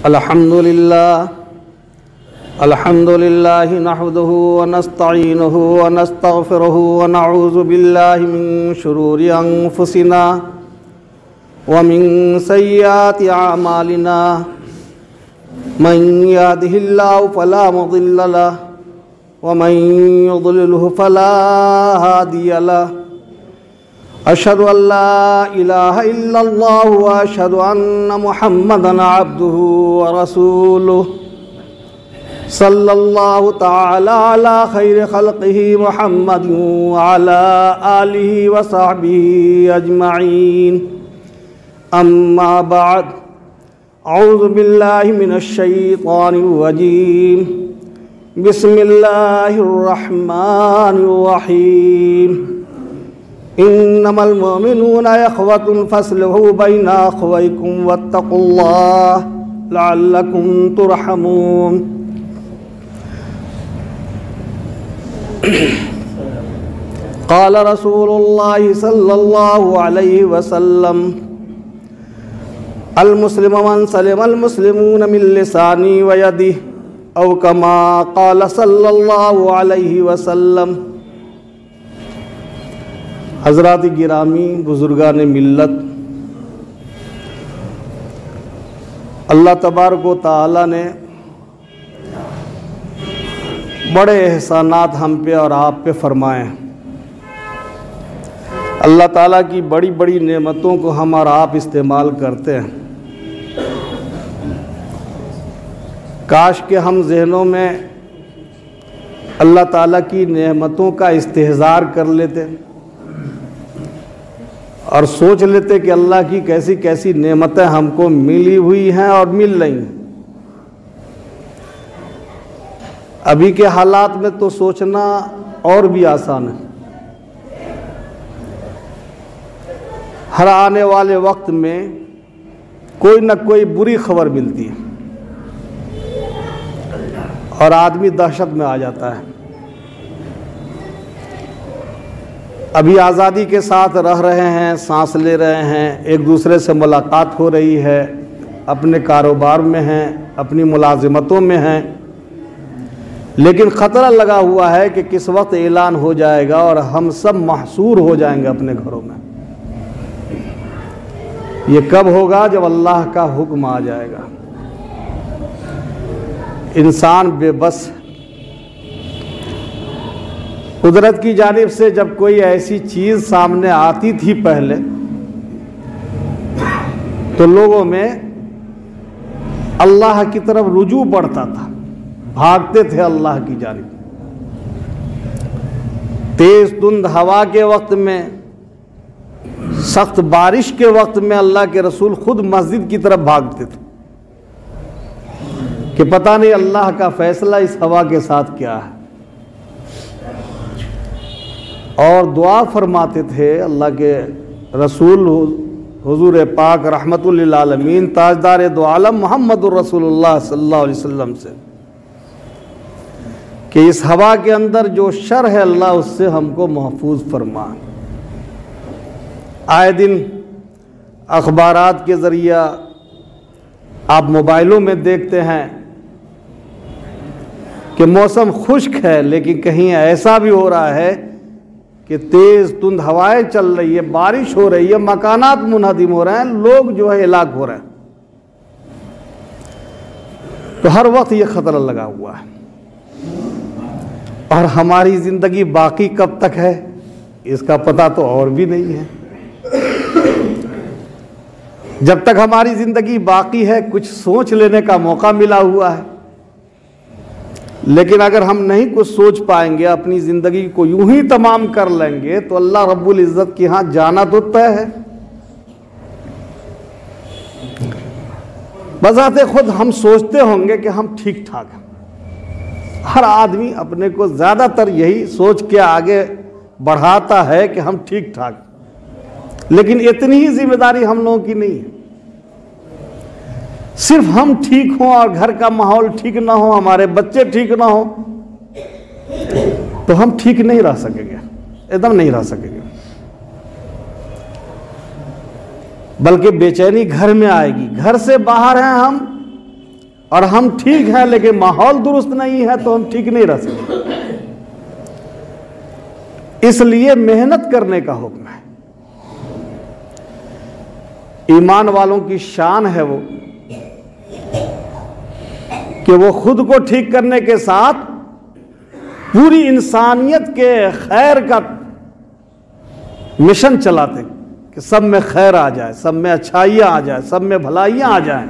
अल्हम्दुलिल्लाह नहमदुहु व नस्तईनुहु व नस्तगफिरुहु व नऊज़ु बिल्लाहि मिन शुरूरि अंफुसिना व मिन सय्यिआति अमालिना मन यहदिहिल्लाहु फला मुदिल्ल लहु व मन युद्लिलहु फला हादिय लहु। अशहदु अल्ला इलाहा इल्लल्लाह व अशहदु अन्ना मुहम्मदन अब्दुहु व रसूलुहु सल्लल्लाहु तआला अला खैरि खल्क़िही मुहम्मदिन व अला आलिहि व सहबिही अजमईन। अम्मा बाद, औज़ु बिल्लाहि मिनश शैतानिर रजीम। बिस्मिल्लाहिर रहमानिर रहीम। इन्नमल मुमिनूना इख़्वतुन फस्लिहू बैना अख़वैकुम वत्तक़ुल्लाह लअल्लकुम तुरहमून। क़ाल रसूलुल्लाहि सल्लल्लाहु अलैहि वसल्लम अल मुस्लिमु मन सलिमल मुस्लिमून मिन लिसानी व यदिही औ कमा क़ाल सल्लल्लाहु अलैहि वसल्लम। हज़रात गिरामी, बुज़ुर्गान मिल्लत, अल्लाह तबारक व तआला ने बड़े एहसानात हम पे और आप पे फरमाए। अल्लाह ताला की बड़ी बड़ी नेमतों को हम और आप इस्तेमाल करते हैं। काश के हम ज़हनों में अल्लाह ताला की नेमतों का इस्तेहज़ार कर लेते और सोच लेते कि अल्लाह की कैसी कैसी नेमतें हमको मिली हुई हैं और मिल रही हैं। अभी के हालात में तो सोचना और भी आसान है। हर आने वाले वक्त में कोई न कोई बुरी खबर मिलती है और आदमी दहशत में आ जाता है। अभी आज़ादी के साथ रह रहे हैं, सांस ले रहे हैं, एक दूसरे से मुलाकात हो रही है, अपने कारोबार में हैं, अपनी मुलाजिमतों में हैं, लेकिन ख़तरा लगा हुआ है कि किस वक्त ऐलान हो जाएगा और हम सब महसूर हो जाएंगे अपने घरों में। ये कब होगा? जब अल्लाह का हुक्म आ जाएगा। इंसान बेबस। कुदरत की जानिब से जब कोई ऐसी चीज़ सामने आती थी पहले, तो लोगों में अल्लाह की तरफ रुजू बढ़ता था, भागते थे अल्लाह की जानिब। तेज धुंध हवा के वक्त में, सख्त बारिश के वक्त में अल्लाह के रसूल खुद मस्जिद की तरफ भागते थे कि पता नहीं अल्लाह का फैसला इस हवा के साथ क्या है। और दुआ फरमाते थे अल्लाह के रसूल हुजूर पाक रहमतुल लिल आलमीन ताजदार दो आलम मोहम्मदुर रसूलुल्लाह सल्लल्लाहु अलैहि वसल्लम से कि इस हवा के अंदर जो शर है अल्लाह उससे हमको महफूज फरमा। आए दिन अखबारात के ज़रिया आप मोबाइलों में देखते हैं कि मौसम खुश्क है, लेकिन कहीं ऐसा भी हो रहा है कि तेज़ धुंध हवाएं चल रही है, बारिश हो रही है, मकानात मुनहदिम हो रहे हैं, लोग जो है हिलाक हो रहे हैं। तो हर वक्त ये ख़तरा लगा हुआ है। और हमारी ज़िंदगी बाकी कब तक है इसका पता तो और भी नहीं है। जब तक हमारी ज़िंदगी बाकी है कुछ सोच लेने का मौका मिला हुआ है, लेकिन अगर हम नहीं कुछ सोच पाएंगे, अपनी ज़िंदगी को यूं ही तमाम कर लेंगे, तो अल्लाह रब्बुल इज़्ज़त के यहाँ जाना तो तय है। बज़ाते खुद हम सोचते होंगे कि हम ठीक ठाक हैं। हर आदमी अपने को ज़्यादातर यही सोच के आगे बढ़ाता है कि हम ठीक ठाक, लेकिन इतनी ही जिम्मेदारी हम लोगों की नहीं है। सिर्फ हम ठीक हों और घर का माहौल ठीक ना हो, हमारे बच्चे ठीक ना हो, तो हम ठीक नहीं रह सकेंगे, एकदम नहीं रह सकेंगे। बल्कि बेचैनी घर में आएगी। घर से बाहर हैं हम और हम ठीक हैं लेकिन माहौल दुरुस्त नहीं है तो हम ठीक नहीं रह सकते। इसलिए मेहनत करने का हुक्म है। ईमान वालों की शान है वो कि वो खुद को ठीक करने के साथ पूरी इंसानियत के खैर का मिशन चलाते कि सब में खैर आ जाए, सब में अच्छाइयाँ आ जाए, सब में भलाइयाँ आ जाएं।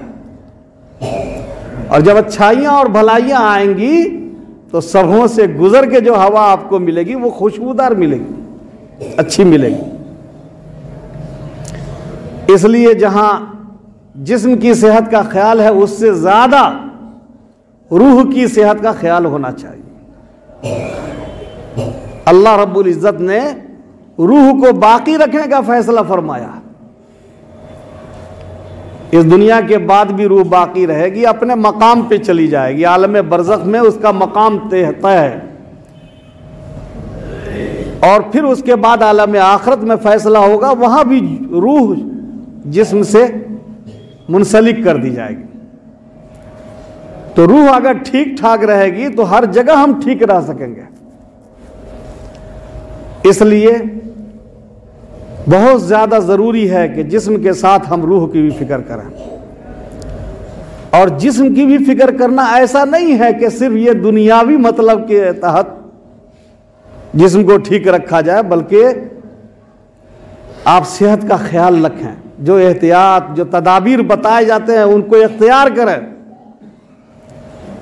और जब अच्छाइयाँ और भलाइयाँ आएंगी तो सबों से गुजर के जो हवा आपको मिलेगी वो खुशबूदार मिलेगी, अच्छी मिलेगी। इसलिए जहां जिस्म की सेहत का ख्याल है उससे ज्यादा रूह की सेहत का ख्याल होना चाहिए। अल्लाह रब्बुल इज्जत ने रूह को बाकी रखने का फैसला फरमाया। इस दुनिया के बाद भी रूह बाकी रहेगी, अपने मकाम पे चली जाएगी। आलम बरज़ख में उसका मकाम तय है और फिर उसके बाद आलम आखिरत में फैसला होगा, वहां भी रूह जिस्म से मुंसलिक कर दी जाएगी। तो रूह अगर ठीक ठाक रहेगी तो हर जगह हम ठीक रह सकेंगे। इसलिए बहुत ज्यादा जरूरी है कि जिस्म के साथ हम रूह की भी फिक्र करें। और जिस्म की भी फिक्र करना ऐसा नहीं है कि सिर्फ ये दुनियावी मतलब के तहत जिस्म को ठीक रखा जाए, बल्कि आप सेहत का ख्याल रखें। जो एहतियात, जो तदाबीर बताए जाते हैं उनको इख्तियार करें।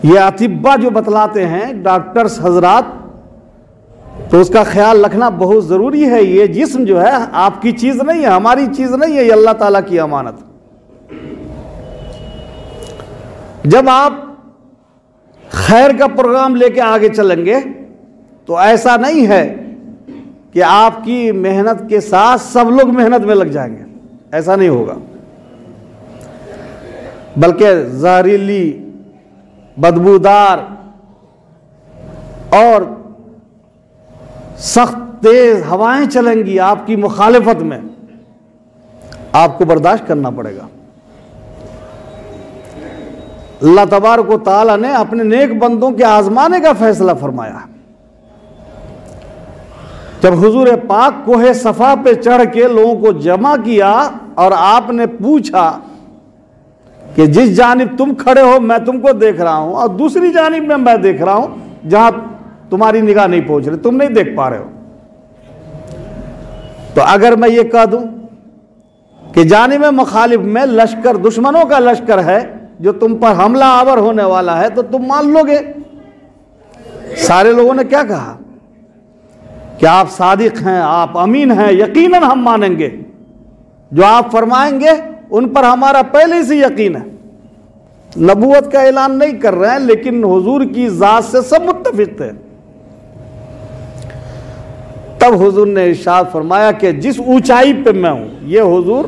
ये अतिब्बा जो बतलाते हैं डॉक्टर्स हजरात, तो उसका ख्याल रखना बहुत ज़रूरी है। ये जिस्म जो है आपकी चीज़ नहीं है, हमारी चीज़ नहीं है, ये अल्लाह ताला की अमानत। जब आप खैर का प्रोग्राम लेके आगे चलेंगे तो ऐसा नहीं है कि आपकी मेहनत के साथ सब लोग मेहनत में लग जाएंगे, ऐसा नहीं होगा। बल्कि जहरीली, बदबूदार और सख्त तेज हवाएं चलेंगी आपकी मुखालिफत में, आपको बर्दाश्त करना पड़ेगा। अल्लाह तबारक व तआला ने अपने नेक बंदों के आजमाने का फैसला फरमाया। जब हुजूर पाक कोहे सफा पे चढ़ के लोगों को जमा किया और आपने पूछा कि जिस जानिब तुम खड़े हो मैं तुमको देख रहा हूं और दूसरी जानिब में मैं देख रहा हूं जहां तुम्हारी निगाह नहीं पहुंच रही, तुम नहीं देख पा रहे हो। तो अगर मैं ये कह दूं कि जानिब मुखालिफ में लश्कर, दुश्मनों का लश्कर है जो तुम पर हमला आवर होने वाला है, तो तुम मान लोगे। सारे लोगों ने क्या कहा कि आप सादिक हैं, आप अमीन हैं, यकीनन हम मानेंगे, जो आप फरमाएंगे उन पर हमारा पहले से यकीन है। नबूवत का ऐलान नहीं कर रहे हैं लेकिन हुजूर की जात से सब मुत्तफिक थे। तब हुजूर ने इरशाद फरमाया कि जिस ऊंचाई पे मैं हूं, ये हुजूर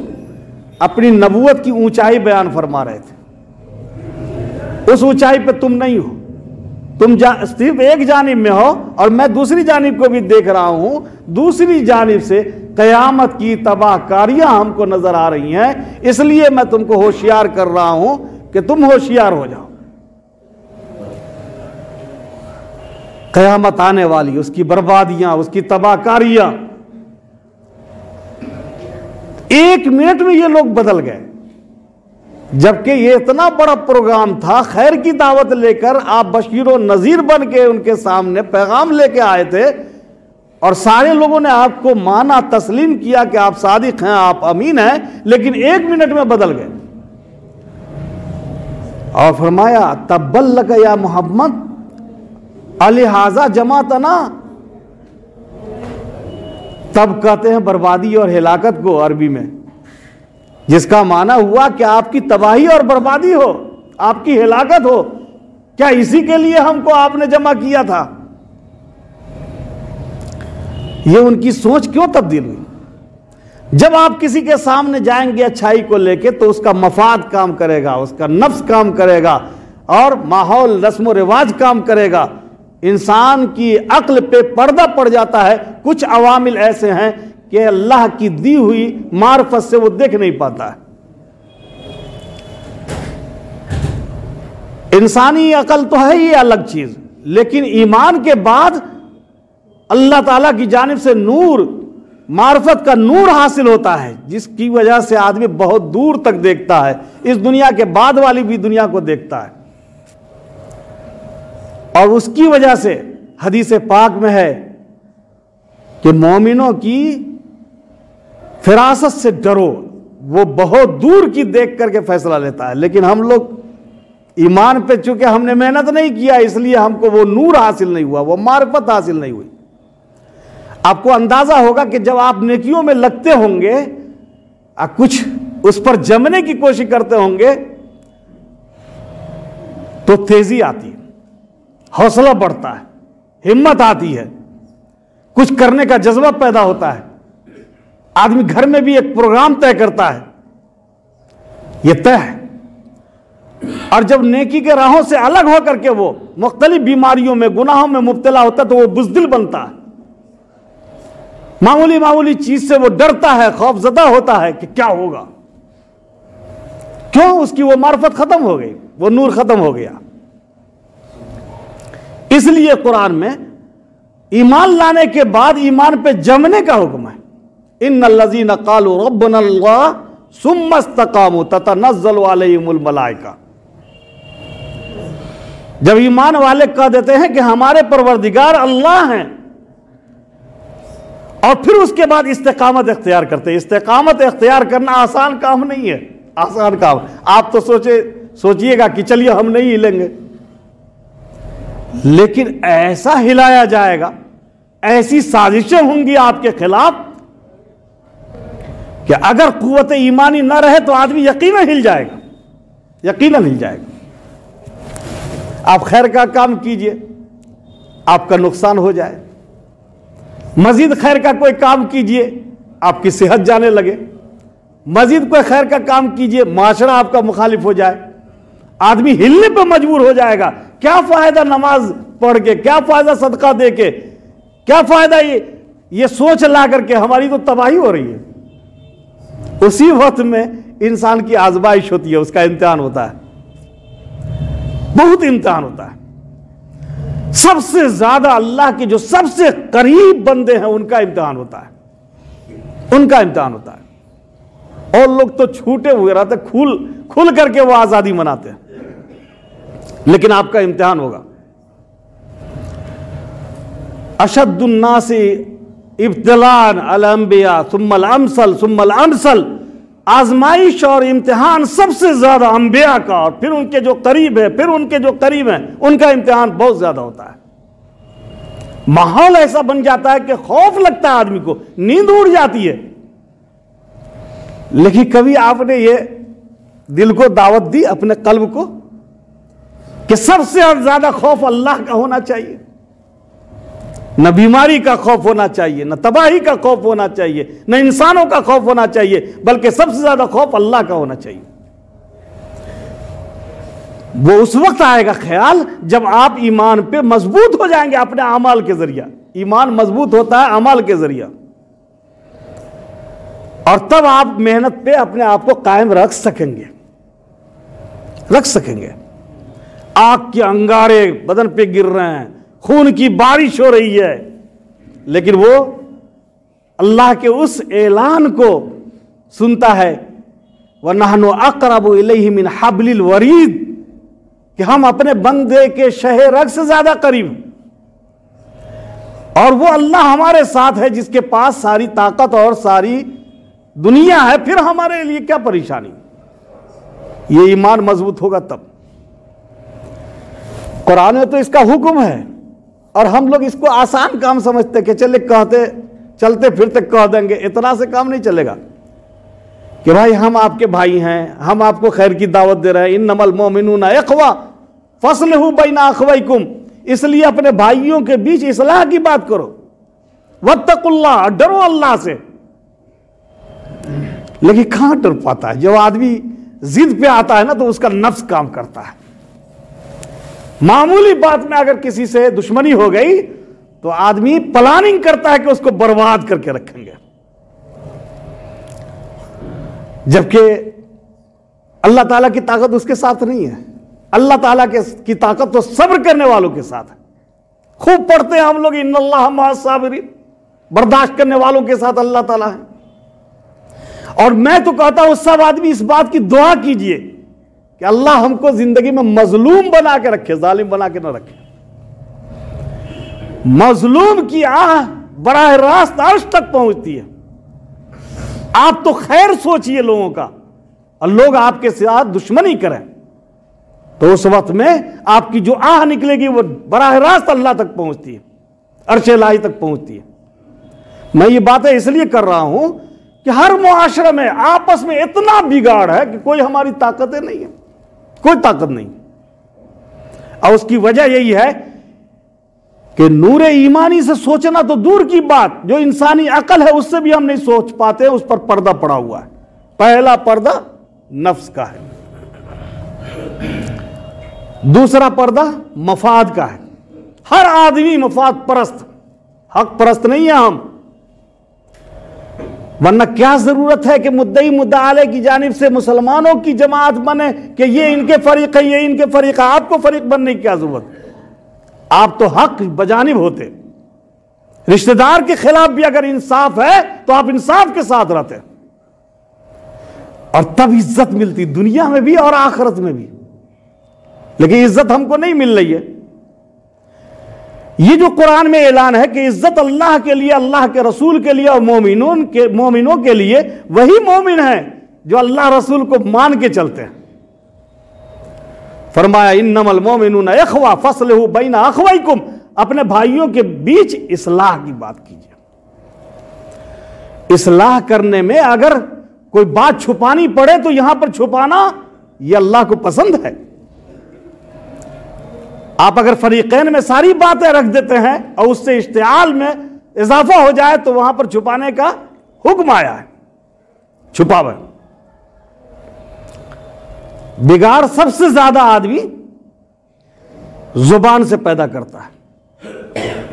अपनी नबूवत की ऊंचाई बयान फरमा रहे थे। उस ऊंचाई पे तुम नहीं हो, तुम सिर्फ एक जानिब में हो और मैं दूसरी जानिब को भी देख रहा हूं। दूसरी जानिब से कयामत की तबाहकारियां हमको नजर आ रही हैं, इसलिए मैं तुमको होशियार कर रहा हूं कि तुम होशियार हो जाओ। कयामत आने वाली, उसकी बर्बादियां, उसकी तबाहकारियां, 1 मिनट में ये लोग बदल गए। जबकि ये इतना बड़ा प्रोग्राम था, खैर की दावत लेकर आप बशीर और नजीर बन के उनके सामने पैगाम लेके आए थे और सारे लोगों ने आपको माना, तस्लीम किया कि आप सादिक हैं, आप अमीन हैं, लेकिन 1 मिनट में बदल गए। और फरमाया तब्बल लक या मोहम्मद अलिहाजा जमातना। तब कहते हैं बर्बादी और हिलाकत को अरबी में, जिसका माना हुआ कि आपकी तबाही और बर्बादी हो, आपकी हिलाकत हो। क्या इसी के लिए हमको आपने जमा किया था? ये उनकी सोच क्यों तब्दील हुई? जब आप किसी के सामने जाएंगे अच्छाई को लेके तो उसका मफाद काम करेगा, उसका नफ्स काम करेगा और माहौल, रस्म रिवाज काम करेगा। इंसान की अक्ल पे पर्दा पड़ जाता है। कुछ अवामिल ऐसे हैं कि अल्लाह की दी हुई मार्फत से वो देख नहीं पाता है। इंसानी अकल तो है ये अलग चीज, लेकिन ईमान के बाद अल्लाह ताला की जानिब से नूर, मार्फत का नूर हासिल होता है, जिसकी वजह से आदमी बहुत दूर तक देखता है, इस दुनिया के बाद वाली भी दुनिया को देखता है। और उसकी वजह से हदीस पाक में है कि मोमिनों की फिरासत से डरो, वो बहुत दूर की देख करके फैसला लेता है। लेकिन हम लोग ईमान पे चूंकि हमने मेहनत नहीं किया, इसलिए हमको वो नूर हासिल नहीं हुआ, वो मार्फत हासिल नहीं हुई। आपको अंदाजा होगा कि जब आप नेकियों में लगते होंगे, कुछ उस पर जमने की कोशिश करते होंगे, तो तेजी आती है, हौसला बढ़ता है, हिम्मत आती है, कुछ करने का जज्बा पैदा होता है। आदमी घर में भी एक प्रोग्राम तय करता है, यह तय है। और जब नेकी के राहों से अलग होकर के वो मुख्तलिफ बीमारियों में, गुनाहों में मुब्तला होता है, तो वो बुज़दिल बनता है। मामूली मामूली चीज से वो डरता है, खौफजदा होता है कि क्या होगा। क्यों? उसकी वो मार्फत खत्म हो गई, वो नूर खत्म हो गया। इसलिए कुरान में ईमान लाने के बाद ईमान पे जमने का हुक्म है। इन्नल्लज़ीना क़ालू रब्बुनल्लाह सुम्मा इस्तक़ामू ततनज़्ज़लु अलैहिमुल मलाइका। जब ईमान वाले कह देते हैं कि हमारे परवरदिगार अल्लाह हैं, और फिर उसके बाद इस्तेकामत इख्तियार करते हैं। इस्तेकामत इख्तियार करना आसान काम नहीं है, आसान काम। आप तो सोचिएगा कि चलिए हम नहीं हिलेंगे, लेकिन ऐसा हिलाया जाएगा, ऐसी साजिशें होंगी आपके खिलाफ कि अगर कुव्वत ईमानी न रहे तो आदमी यकीनन हिल जाएगा, यकीनन हिल जाएगा। आप खैर का काम कीजिए, आपका नुकसान हो जाए। मजीद खैर का कोई काम कीजिए, आपकी सेहत जाने लगे। मजीद कोई खैर का काम कीजिए, माशरा आपका मुखालिफ हो जाए, आदमी हिलने पर मजबूर हो जाएगा। क्या फायदा नमाज पढ़ के, क्या फायदा सदका दे के, क्या फायदा ये सोच ला करके हमारी तो तबाही हो रही है। उसी वक्त में इंसान की आजमाइश होती है, उसका इम्तिहान होता है, बहुत इम्तिहान होता है। सबसे ज्यादा अल्लाह के जो सबसे करीब बंदे हैं उनका इम्तिहान होता है, उनका इम्तिहान होता है। और लोग तो छूटे हुए रहते, खुल करके वो आजादी मनाते हैं, लेकिन आपका इम्तिहान होगा। अशद्दुन्नासी इब्तिलान अल अंबिया सुम्मल अमसल सुम्मल अमसल। आजमाइश और इम्तिहान सबसे ज्यादा अंबिया का, और फिर उनके जो करीब है, फिर उनके जो करीब हैं, उनका इम्तिहान बहुत ज्यादा होता है। माहौल ऐसा बन जाता है कि खौफ लगता है आदमी को, नींद उड़ जाती है। लेकिन कभी आपने ये दिल को दावत दी, अपने कल्ब को, कि सबसे ज्यादा खौफ अल्लाह का होना चाहिए। न बीमारी का खौफ होना चाहिए, न तबाही का खौफ होना चाहिए, न इंसानों का खौफ होना चाहिए, बल्कि सबसे ज्यादा खौफ अल्लाह का होना चाहिए। वो उस वक्त आएगा ख्याल जब आप ईमान पे मजबूत हो जाएंगे अपने अमाल के जरिया। ईमान मजबूत होता है अमाल के जरिया, और तब आप मेहनत पे अपने आप को कायम रख सकेंगे, रख सकेंगे। आग के अंगारे बदन पे गिर रहे हैं, खून की बारिश हो रही है, लेकिन वो अल्लाह के उस ऐलान को सुनता है, वनहनु अक़रबु इलैहि मिन हब्लिल वरीद, कि हम अपने बंदे के शहे रग से ज्यादा करीब। और वो अल्लाह हमारे साथ है जिसके पास सारी ताकत और सारी दुनिया है, फिर हमारे लिए क्या परेशानी। ये ईमान मजबूत होगा तब। कुरान में तो इसका हुक्म है, और हम लोग इसको आसान काम समझते कि चले कहते चलते फिरते कह देंगे। इतना से काम नहीं चलेगा कि भाई हम आपके भाई हैं, हम आपको खैर की दावत दे रहे हैं। इन्नमल मोमिनूना इख्वा फस्लहू बैना अख्वैकुम, इसलिए अपने भाइयों के बीच इस्लाह की बात करो। वत्तकुल्लाह, डरो अल्लाह से। लेकिन कहां डर पाता है? जब आदमी जिद पे आता है ना, तो उसका नफ्स काम करता है। मामूली बात में अगर किसी से दुश्मनी हो गई तो आदमी प्लानिंग करता है कि उसको बर्बाद करके रखेंगे, जबकि अल्लाह ताला की ताकत उसके साथ नहीं है। अल्लाह ताला की ताकत तो सब्र करने वालों के साथ है। खूब पढ़ते हैं हम लोग, इन्नल्लाह मअस साबिरीन, बर्दाश्त करने वालों के साथ अल्लाह ताला है। और मैं तो कहता हूं सब आदमी इस बात की दुआ कीजिए कि अल्लाह हमको जिंदगी में मजलूम बना के रखे, जालिम बना के ना रखे। मजलूम की आह बराह रास्त अर्श तक पहुंचती है। आप तो खैर सोचिए लोगों का, और लोग आपके साथ दुश्मनी करें तो उस वक्त में आपकी जो आह निकलेगी वो बराह रास्त अल्लाह तक पहुंचती है, अर्शे इलाही तक पहुंचती है। मैं ये बातें इसलिए कर रहा हूं कि हर मुआशरे में आपस में इतना बिगाड़ है कि कोई हमारी ताकतें नहीं है, कोई ताकत नहीं। और उसकी वजह यही है कि नूरे ईमानी से सोचना तो दूर की बात, जो इंसानी अकल है उससे भी हम नहीं सोच पाते, उस पर पर्दा पड़ा हुआ है। पहला पर्दा नफ्स का है, दूसरा पर्दा मफाद का है। हर आदमी मफाद परस्त, हक परस्त नहीं है हम, वरना क्या जरूरत है कि मुद्दई मुद्दाले की जानिब से मुसलमानों की जमात बने कि ये इनके फरीक है, ये इनके फरीक है। आपको फरीक बनने की क्या जरूरत? आप तो हक बजानिब होते। रिश्तेदार के खिलाफ भी अगर इंसाफ है तो आप इंसाफ के साथ रहते, और तब इज्जत मिलती दुनिया में भी और आखिरत में भी। लेकिन इज्जत हमको नहीं मिल रही है। ये जो कुरान में ऐलान है कि इज्जत अल्लाह के लिए, अल्लाह के रसूल के लिए और मोमिनों के लिए, वही मोमिन है जो अल्लाह रसूल को मान के चलते हैं। फरमाया इन्नमल मोमिनूना इख्वा फस्लहू बैना अख्वैकुम, अपने भाइयों के बीच इस्लाह की बात कीजिए। इस्लाह करने में अगर कोई बात छुपानी पड़े तो यहां पर छुपाना यह अल्लाह को पसंद है। आप अगर फरीकैन में सारी बातें रख देते हैं और उससे इश्तिआल में इजाफा हो जाए तो वहां पर छुपाने का हुक्म आया है, छुपावे। बिगाड़ सबसे ज्यादा आदमी जुबान से पैदा करता है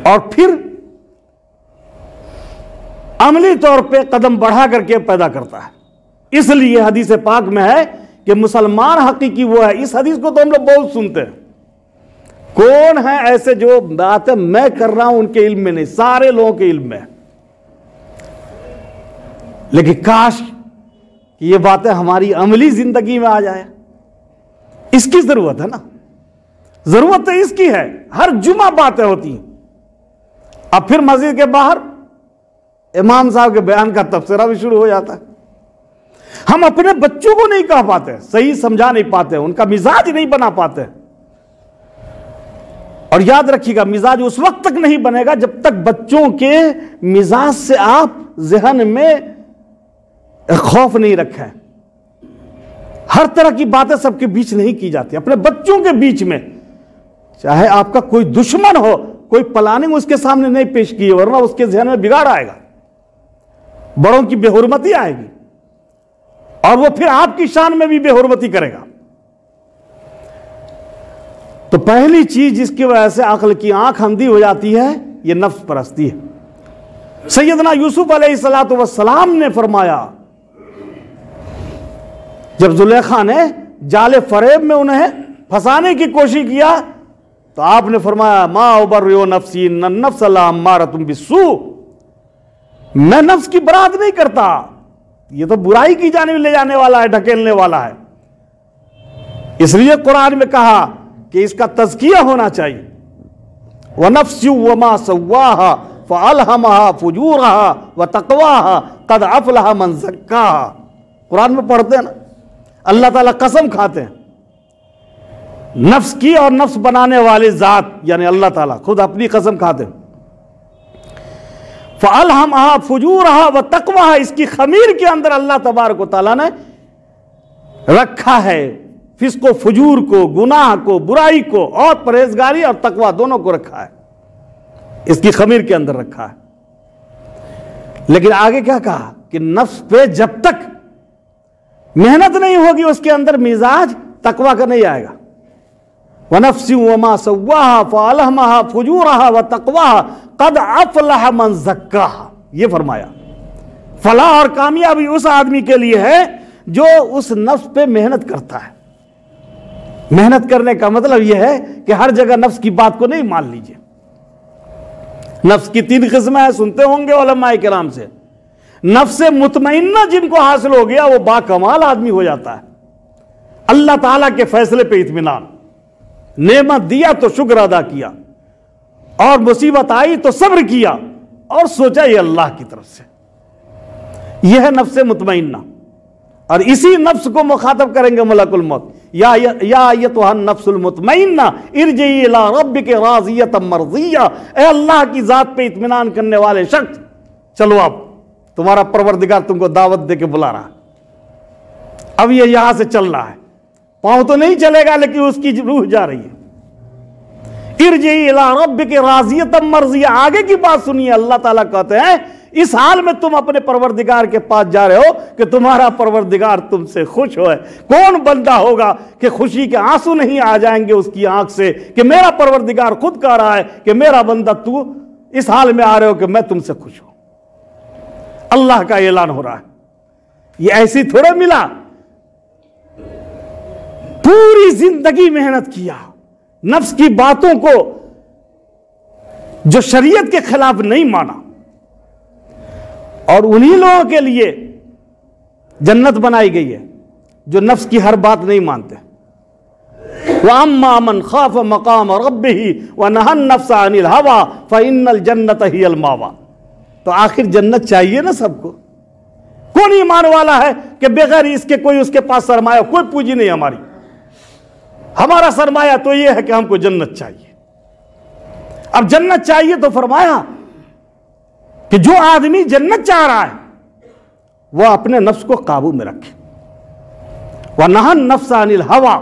और फिर अमली तौर पे कदम बढ़ा करके पैदा करता है। इसलिए हदीस पाक में है कि मुसलमान हकीकी वो है। इस हदीस को तो हम लोग बहुत सुनते हैं। कौन है ऐसे जो बातें मैं कर रहा हूं उनके इल्म में नहीं, सारे लोगों के इल्म में है। लेकिन काश ये बातें हमारी अमली जिंदगी में आ जाए, इसकी जरूरत है ना। जरूरत तो इसकी है। हर जुमा बातें होती हैं। अब फिर मस्जिद के बाहर इमाम साहब के बयान का तबसरा भी शुरू हो जाता है। हम अपने बच्चों को नहीं कह पाते, सही समझा नहीं पाते, उनका मिजाज नहीं बना पाते। और याद रखिएगा, मिजाज उस वक्त तक नहीं बनेगा जब तक बच्चों के मिजाज से आप जहन में खौफ नहीं रखें। हर तरह की बातें सबके बीच नहीं की जाती, अपने बच्चों के बीच में। चाहे आपका कोई दुश्मन हो, कोई प्लानिंग उसके सामने नहीं पेश की, वरना उसके जहन में बिगाड़ आएगा, बड़ों की बेहुरमती आएगी और वो फिर आपकी शान में भी बेहुरमती करेगा। तो पहली चीज जिसकी वजह से अक्ल की आंख अंधी हो जाती है, यह नफ्स परस्ती है। सैयदना यूसुफ अलैहिस्सलातु वस्सलाम ने फरमाया, जब जुलेखा ने जाले फरेब में उन्हें फंसाने की कोशिश किया तो आपने फरमाया मा उबर्रिउ नफ्सी इन्न नफ्स लअम्मारतुम बिस्सू, मैं नफ्स की बरात नहीं करता, ये तो बुराई की जाने ले जाने वाला है, ढकेलने वाला है। इसलिए कुरान में कहा कि इसका तज़किया होना चाहिए। व नफ्सु वमा सव्वाहा फअल्हमहा फुजूरहा व तक़वाहा क़द अफ़लहा मन ज़क्काहा। कुरान में पढ़ते हैं ना, अल्लाह ताला कसम खाते हैं नफ्स की, और नफ्स बनाने वाले जात यानी अल्लाह ताला खुद अपनी कसम खाते हैं। फअल्हमहा फुजूरहा व तक़वाहा, इसकी खमीर के अंदर अल्लाह तबारक व तआला ने रखा है फिस्को फजूर को, गुनाह को, बुराई को, और परहेजगारी और तकवा दोनों को रखा है, इसकी खमीर के अंदर रखा है। लेकिन आगे क्या कहा कि नफ्स पे जब तक मेहनत नहीं होगी उसके अंदर मिजाज तकवा का नहीं आएगा। व नफ्सि वमा सव्वाहा फअल्हमहा फुजूरहा व तक़वाहा क़द अफ़लहा मन ज़क्काहा। ये फरमाया फलाह और कामयाबी उस आदमी के लिए है जो उस नफ्स पे मेहनत करता है। मेहनत करने का मतलब यह है कि हर जगह नफ्स की बात को नहीं मान लीजिए। नफ्स की 3 किस्में हैं, सुनते होंगे उलमाए किराम से। नफ्स मुतमइन्ना जिनको हासिल हो गया वो बाकमाल आदमी हो जाता है। अल्लाह ताला के फैसले पे इत्मीनान, नेमत दिया तो शुक्र अदा किया, और मुसीबत आई तो सब्र किया और सोचा ये अल्लाह की तरफ से। यह है नफ्स मुतमइन्ना। और इसी नफ्स को मुखातब करेंगे मलकुल मौत, या अय्युहा नफ्सुल मुतमइन्ना इरजी इला रब्बिक राज़ियतम मर्ज़िया। ए अल्लाह की जात पे इत्मीनान करने वाले शख्स, चलो अब तुम्हारा परवरदिगार तुमको दावत दे के बुला रहा। अब ये यहां से चल रहा है, पांव तो नहीं चलेगा लेकिन उसकी रूह जा रही है। इरजी इला रब्बिक राज़ियतम मर्ज़िया। आगे की बात सुनिए, अल्लाह ताला कहते हैं इस हाल में तुम अपने परवरदिगार के पास जा रहे हो कि तुम्हारा परवरदिगार तुमसे खुश हो। कौन बंदा होगा कि खुशी के आंसू नहीं आ जाएंगे उसकी आंख से कि मेरा परवरदिगार खुद कह रहा है कि मेरा बंदा तू इस हाल में आ रहे हो कि मैं तुमसे खुश हूं। अल्लाह का ऐलान हो रहा है। ये ऐसी थोड़ा मिला, पूरी जिंदगी मेहनत किया, नफ्स की बातों को जो शरीयत के खिलाफ नहीं माना, और उन्हीं लोगों के लिए जन्नत बनाई गई है जो नफ्स की हर बात नहीं मानते। व अम्मा मन खाफ मकाम रब्बिही व नहन नफ्स अनिल हवा फ़इन्नल जन्नत हियल मावा। तो आखिर जन्नत चाहिए ना सबको। कौन ईमान वाला है कि बगैर इसके कोई उसके पास सरमाया, कोई पूंजी नहीं हमारी, हमारा सरमाया तो यह है कि हमको जन्नत चाहिए। अब जन्नत चाहिए तो फरमाया कि जो आदमी जन्नत चाह रहा है वह अपने नफ्स को काबू में रखे। वह नहन नफ्स अनिल हवा,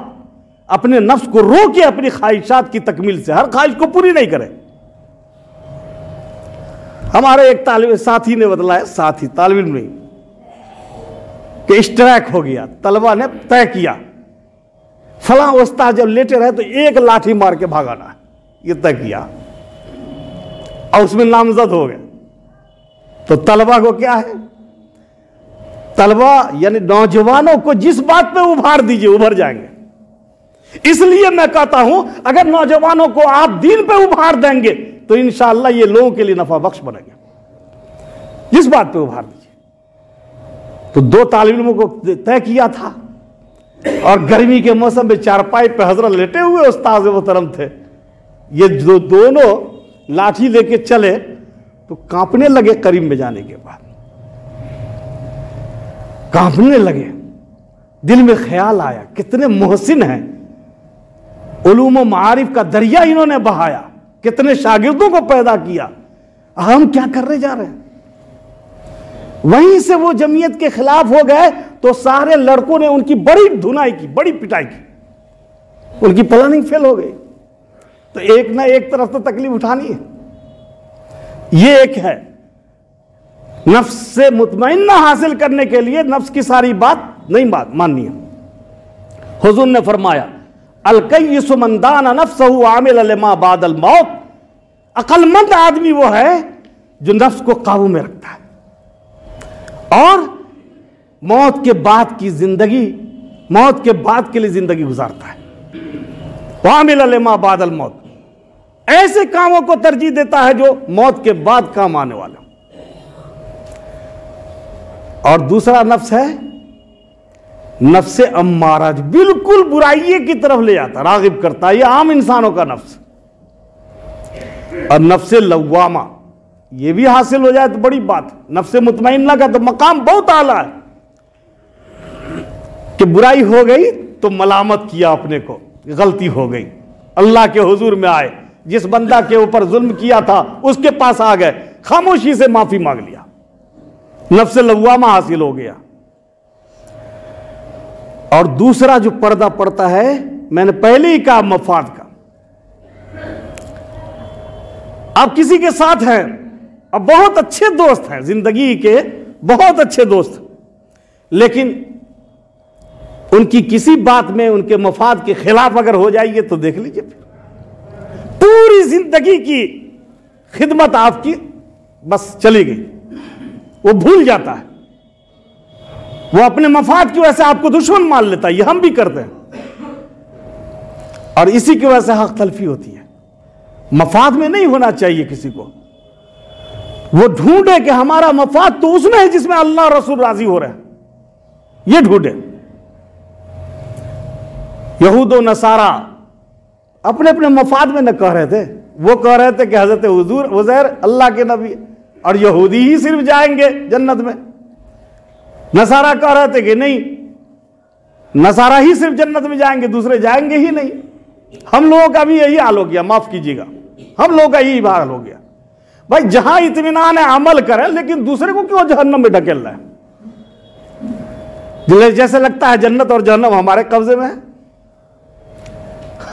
अपने नफ्स को रोके अपनी ख्वाहिशात की तकमील से, हर ख्वाहिश को पूरी नहीं करे। हमारे एक तालिब साथी ने बतलाया, साथी तालिब इल्म नहीं, कि स्ट्राइक हो गया, तलबा ने तय किया फलां उस्ताद जब लेटे रहे तो एक लाठी मार के भागाना है, ये तय किया और उसमें नामजद हो गए। तो तलबा को क्या है, तलबा यानी नौजवानों को जिस बात पे उभार दीजिए उभर जाएंगे। इसलिए मैं कहता हूं अगर नौजवानों को आप दीन पे उभार देंगे तो इंशाअल्लाह ये लोगों के लिए नफा बख्श बनेंगे। जिस बात पे उभार दीजिए। तो 2 तालिब इल्मों को तय किया था और गर्मी के मौसम में चारपाई पे हजरत लेटे हुए उस्ताद मोहतरम थे। ये जो दोनों लाठी लेके चले तो कांपने लगे। करीब में जाने के बाद कांपने लगे। दिल में ख्याल आया कितने मोहसिन हैं, उलूम व मारिफ का दरिया इन्होंने बहाया, कितने शागिर्दों को पैदा किया, हम क्या करने जा रहे हैं। वहीं से वो जमीयत के खिलाफ हो गए तो सारे लड़कों ने उनकी बड़ी धुनाई की, बड़ी पिटाई की, उनकी प्लानिंग फेल हो गई। तो एक ना एक तरफ तो तकलीफ उठानी है। ये एक है नफ्स से मुतमइन्ना हासिल करने के लिए नफ्स की सारी बात नहीं माननी है। हुजूर ने फरमाया अल-कय्यिसु मन दाना नफ्सहु आमिल लिमा बादल मौत। अक्लमंद आदमी वो है जो नफ्स को काबू में रखता है और मौत के बाद की जिंदगी, मौत के बाद के लिए जिंदगी गुजारता है। आमिल लिमा बादल मौत, ऐसे कामों को तरजीह देता है जो मौत के बाद काम आने वाले। और दूसरा नफ्स है नफ्से अम्मारा, बिल्कुल बुराइये की तरफ ले जाता, रागिब करता है। ये आम इंसानों का नफ्स। और नफ्से लव्वामा, ये भी हासिल हो जाए तो बड़ी बात। नफ्से मुतमइन्ना का तो मकाम बहुत आला है कि बुराई हो गई तो मलामत किया अपने को, गलती हो गई, अल्लाह के हुजूर में आए, जिस बंदा के ऊपर जुल्म किया था उसके पास आ गए, खामोशी से माफी मांग लिया, नफ्से लव्वामा हासिल हो गया। और दूसरा जो पर्दा पड़ता है, मैंने पहले ही कहा, मफाद का। आप किसी के साथ हैं, अब बहुत अच्छे दोस्त हैं, जिंदगी के बहुत अच्छे दोस्त, लेकिन उनकी किसी बात में उनके मफाद के खिलाफ अगर हो जाइए तो देख लीजिए, पूरी जिंदगी की खिदमत आपकी बस चली गई, वो भूल जाता है, वो अपने मफाद की वजह से आपको दुश्मन मान लेता है। ये हम भी करते हैं। और इसी की वजह से हक तलफी होती है। मफाद में नहीं होना चाहिए किसी को, वो ढूंढे कि हमारा मफाद तो उसमें है जिसमें अल्लाह और रसूल राजी हो रहे हैं, ये ढूंढे। यहूद और नसारा अपने अपने मफाद में न कह रहे थे, वो कह रहे थे कि हजरत उज़ैर अल्लाह के नबी, और यहूदी ही सिर्फ जाएंगे जन्नत में। नसारा कह रहे थे कि नहीं, नसारा ही सिर्फ जन्नत में जाएंगे, दूसरे जाएंगे ही नहीं। हम लोगों का भी यही हाल हो गया, माफ कीजिएगा, हम लोगों का यही हाल हो गया। भाई जहां इत्मीनान है अमल करें, लेकिन दूसरे को क्यों जहन्नम में ढकेल रहा है? जैसे लगता है जन्नत और जहन्नम हमारे कब्जे में है।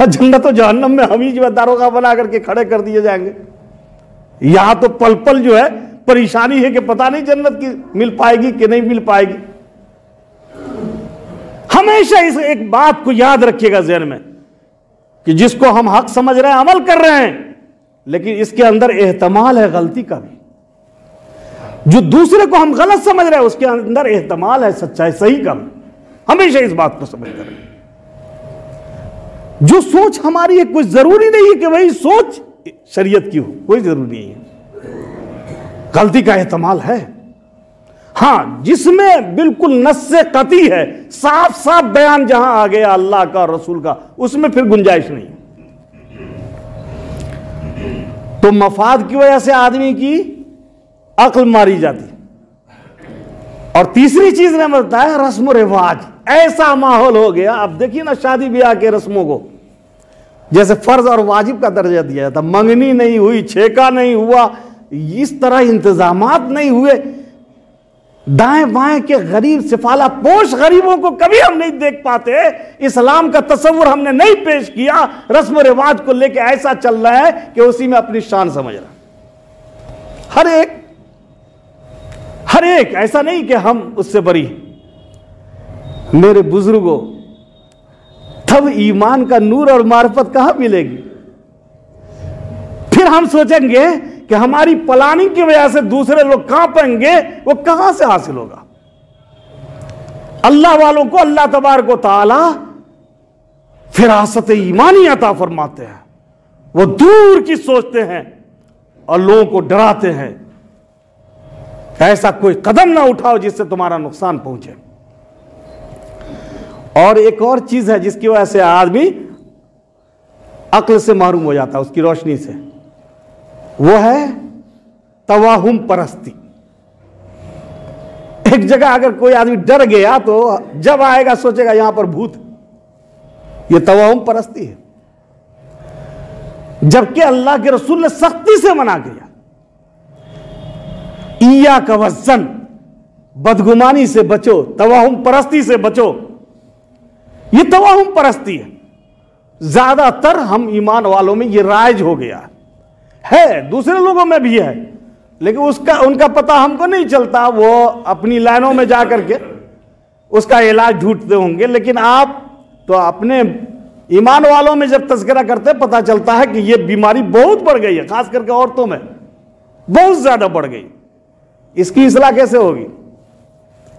जन्नत और जहन्नम में हम ही जो दारोगा बना करके खड़े कर दिए जाएंगे। यहां तो पल पल जो है परेशानी है कि पता नहीं जन्नत की मिल पाएगी कि नहीं मिल पाएगी। हमेशा इस एक बात को याद रखिएगा ज़हन में कि जिसको हम हक समझ रहे हैं, अमल कर रहे हैं, लेकिन इसके अंदर एहतमाल है गलती का भी। जो दूसरे को हम गलत समझ रहे हैं, उसके अंदर एहतमाल है सच्चाई सही का भी। हमेशा इस बात को समझ कर, जो सोच हमारी है, कोई जरूरी नहीं है कि वही सोच शरीयत की हो, कोई जरूरी नहीं है। गलती का एहतमाल है, हां, जिसमें बिल्कुल नस्से कती है, साफ साफ बयान जहां आ गया अल्लाह का रसूल का, उसमें फिर गुंजाइश नहीं। तो मफाद की वजह से आदमी की अक्ल मारी जाती। और तीसरी चीज ने बताया रस्म रिवाज। ऐसा माहौल हो गया, अब देखिए ना शादी ब्याह के रस्मों को, जैसे फर्ज और वाजिब का दर्जा दिया जाता, मंगनी नहीं हुई, छेका नहीं हुआ, इस तरह इंतजामात नहीं हुए। दाएं बाएं के गरीब सिफाला पोश गरीबों को कभी हम नहीं देख पाते। इस्लाम का तस्वुर हमने नहीं पेश किया। रस्म रिवाज को लेके ऐसा चल रहा है कि उसी में अपनी शान समझ रहा। हर एक ऐसा नहीं कि हम उससे बरी। मेरे बुजुर्गों, तब ईमान का नूर और मार्फत कहां मिलेगी? फिर हम सोचेंगे कि हमारी प्लानिंग की वजह से दूसरे लोग कहां पाएंगे, वो कहां से हासिल होगा? अल्लाह वालों को अल्लाह तबारक व तआला फिरासत ईमानी अता फरमाते हैं। वो दूर की सोचते हैं और लोगों को डराते हैं, ऐसा कोई कदम ना उठाओ जिससे तुम्हारा नुकसान पहुंचे। और एक और चीज है जिसकी वजह से आदमी अक्ल से महरूम हो जाता है, उसकी रोशनी से, वो है तवाहुम परस्ती। एक जगह अगर कोई आदमी डर गया तो जब आएगा सोचेगा यहां पर भूत, ये तवाहुम परस्ती है। जबकि अल्लाह के रसूल ने सख्ती से मना किया, ईया का वज़न, बदगुमानी से बचो, तवाहुम परस्ती से बचो। ये तवाहुम परस्ती है। ज्यादातर हम ईमान वालों में ये राइज हो गया है, दूसरे लोगों में भी है, लेकिन उनका पता हमको नहीं चलता। वो अपनी लाइनों में जाकर के उसका इलाज ढूंढते होंगे, लेकिन आप तो अपने ईमान वालों में जब तज़किरा करते पता चलता है कि ये बीमारी बहुत बढ़ गई है, खास करके औरतों में बहुत ज्यादा बढ़ गई। इसकी इस्लाह कैसे होगी?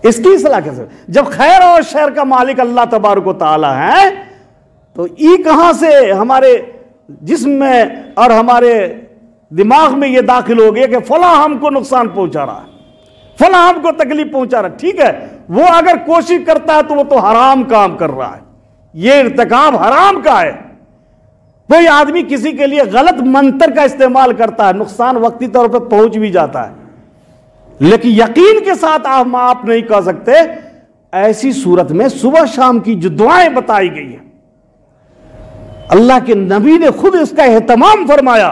इसकी इस्लाह कैसे? जब खैर और शर का मालिक अल्लाह तबारक व तआला है, तो ये कहां से हमारे जिस्म में और हमारे दिमाग में ये दाखिल हो गया कि फला हमको नुकसान पहुंचा रहा है, फला हमको तकलीफ पहुंचा रहा है। ठीक है, वो अगर कोशिश करता है तो वो तो हराम काम कर रहा है, ये इर्तिकाब हराम का है। कोई आदमी किसी के लिए गलत मंत्र का इस्तेमाल करता है, नुकसान वक्ती तौर पर पहुंच भी जाता है, लेकिन यकीन के साथ आप माफ नहीं कर सकते। ऐसी सूरत में सुबह शाम की जो दुआएं बताई गई है, अल्लाह के नबी ने खुद इसका एहतमाम फरमाया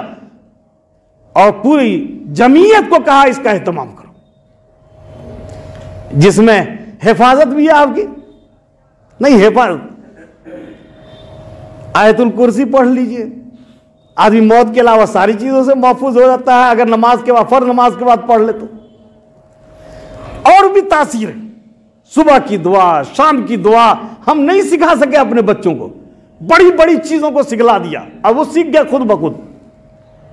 और पूरी जमीयत को कहा इसका एहतमाम करो, जिसमें हिफाजत भी है आपकी। नहीं हिफाजत, आयतुल कुर्सी पढ़ लीजिए, आदमी मौत के अलावा सारी चीजों से महफूज हो जाता है अगर नमाज के बाद, फर्ज नमाज के बाद पढ़ ले तो। और भी तासीर है, सुबह की दुआ, शाम की दुआ। हम नहीं सिखा सके अपने बच्चों को, बड़ी बड़ी चीजों को सिखला दिया, अब वो सीख गए खुद ब खुद।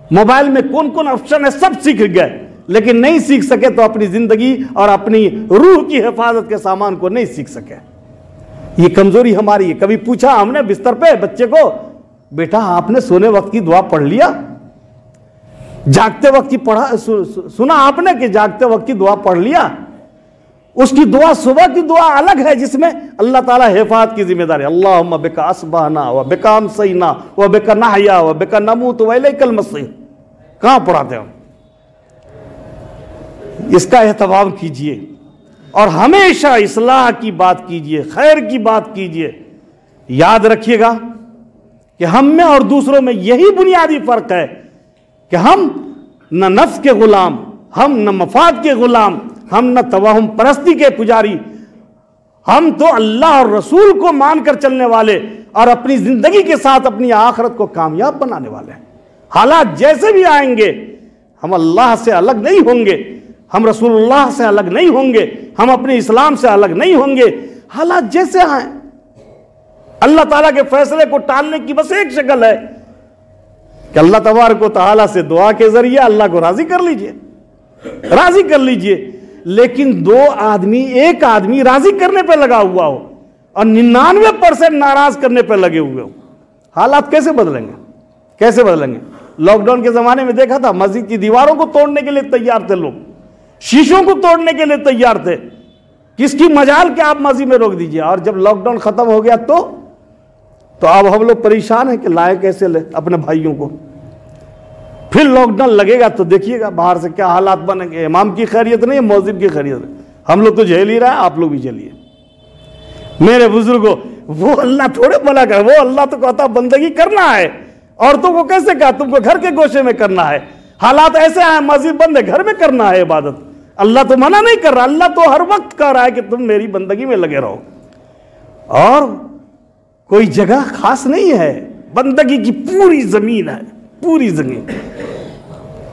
मोबाइल में कौन कौन ऑप्शन है सब सीख गए, लेकिन नहीं सीख सके तो अपनी जिंदगी और अपनी रूह की हिफाजत के सामान को नहीं सीख सके। ये कमजोरी हमारी है। कभी पूछा हमने बिस्तर पे बच्चे को बेटा आपने सोने वक्त की दुआ पढ़ लिया? जागते वक्त की सुना आपने कि जागते वक्त की दुआ पढ़ लिया? उसकी दुआ सुबह की दुआ अलग है जिसमें अल्लाह ताला हिफाजत की जिम्मेदारी, अल्लाहुम्मा बिका अस्बहना व बिका अमसैना व बिका नहया व बिका नमूत व इलैकल मसीह। कहां पढ़ाते हम? इसका एहतमाम कीजिए और हमेशा इस्लाह की बात कीजिए, खैर की बात कीजिए। याद रखिएगा कि हम में और दूसरों में यही बुनियादी फर्क है कि हम न नफ्स के गुलाम, हम न मफाद के गुलाम, हम न तवाहुम परस्ती के पुजारी, हम तो अल्लाह और रसूल को मानकर चलने वाले और अपनी जिंदगी के साथ अपनी आखिरत को कामयाब बनाने वाले हैं। हालात जैसे भी आएंगे हम अल्लाह से अलग नहीं होंगे, हम रसूलुल्लाह से अलग नहीं होंगे, हम अपने इस्लाम से अलग नहीं होंगे। हालात जैसे आए, अल्लाह ताला के फैसले को टालने की बस एक शक्ल है कि अल्लाह तबारक व तआला से दुआ के जरिए अल्लाह को राजी कर लीजिए, राजी कर लीजिए। लेकिन एक आदमी राजी करने पे लगा हुआ हो और 99% नाराज करने पे लगे हुए हो, हालात कैसे बदलेंगे? कैसे बदलेंगे? लॉकडाउन के जमाने में देखा था, मस्जिद की दीवारों को तोड़ने के लिए तैयार थे लोग, शीशों को तोड़ने के लिए तैयार थे। किसकी मजाल के आप मस्जिद में रोक दीजिए। और जब लॉकडाउन खत्म हो गया तो अब हम लोग परेशान हैं कि लाए कैसे ले अपने भाइयों को। फिर लॉकडाउन लगेगा तो देखिएगा बाहर से क्या हालात बनेंगे। इमाम की खैरियत नहीं है, मस्जिद की खैरियत है। हम लोग तो झेल ही रहे हैं, आप लोग भी झेलिए। मेरे बुजुर्गों, वो अल्लाह थोड़े मना कर, वो अल्लाह तो कहता बंदगी करना है। औरतों को कैसे कहा तुमको घर के गोशे में करना है? हालात ऐसे आए, मस्जिद बंद है, घर में करना है इबादत। अल्लाह तो मना नहीं कर रहा, अल्लाह तो हर वक्त कह रहा है कि तुम मेरी बंदगी में लगे रहो। और कोई जगह खास नहीं है, बंदगी की पूरी जमीन है, पूरी जमीन।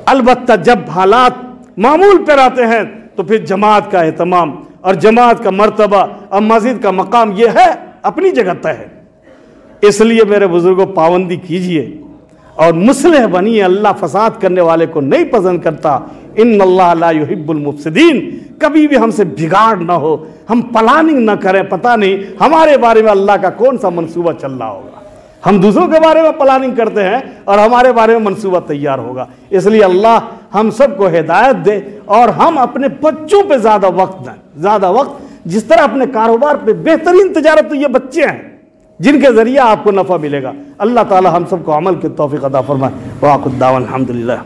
अलबत्ता जब हालात मामूल पर आते हैं तो फिर जमात का एहतमाम और जमात का मर्तबा और मस्जिद का मकाम यह है अपनी जगह तय है। इसलिए मेरे बुजुर्गों, पाबंदी कीजिए और मुस्लिह बनिए। अल्लाह फसाद करने वाले को नहीं पसंद करता। इन्नल्लाह ला युहिब्बुल मुफसिदीन। कभी भी हमसे बिगाड़ ना हो, हम प्लानिंग ना करें। पता नहीं हमारे बारे में अल्लाह का कौन सा मंसूबा चल रहा होगा। हम दूसरों के बारे में प्लानिंग करते हैं और हमारे बारे में मंसूबा तैयार होगा। इसलिए अल्लाह हम सबको हिदायत दे और हम अपने बच्चों पे ज़्यादा वक्त दें, ज़्यादा वक्त। जिस तरह अपने कारोबार पे बेहतरीन तिजारत तो ये बच्चे हैं जिनके जरिए आपको नफ़ा मिलेगा। अल्लाह ताला हम सबको अमल की तौफीक अता फरमाए। वाकुद दावन अल्हम्दुलिल्लाह।